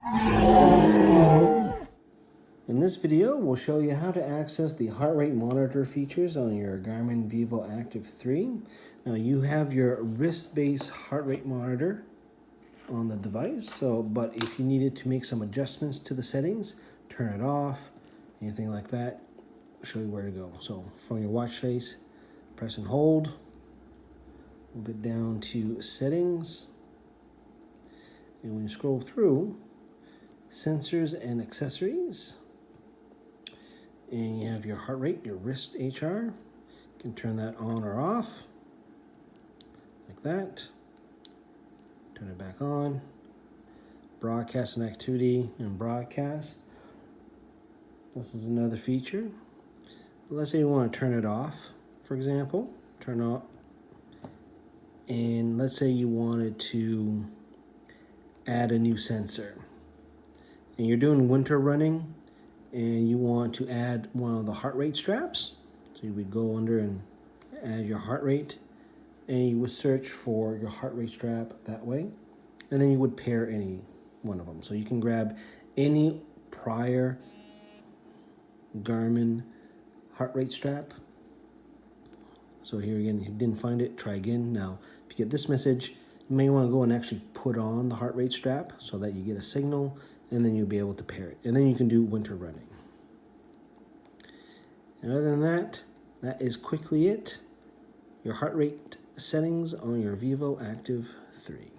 In this video, we'll show you how to access the heart rate monitor features on your Garmin Vivoactive 3. Now you have your wrist-based heart rate monitor on the device, but if you needed to make some adjustments to the settings, turn it off, anything like that, I'll show you where to go. So from your watch face, press and hold. We'll get down to settings. And when you scroll through, sensors and accessories, and you have your heart rate, your wrist HR. You can turn that on or off, like that. Turn it back on. Broadcast and activity and broadcast. This is another feature. Let's say you want to turn it off, for example. Turn off. And let's say you wanted to add a new sensor. And you're doing winter running, and you want to add one of the heart rate straps. So you would go under and add your heart rate, and you would search for your heart rate strap that way, and then you would pair any one of them. So you can grab any prior Garmin heart rate strap. So here again, if you didn't find it, try again. Now, if you get this message, you may want to go and actually put on the heart rate strap so that you get a signal, and then you'll be able to pair it. And then you can do winter running. And other than that, that is quickly it. Your heart rate settings on your Vivoactive 3.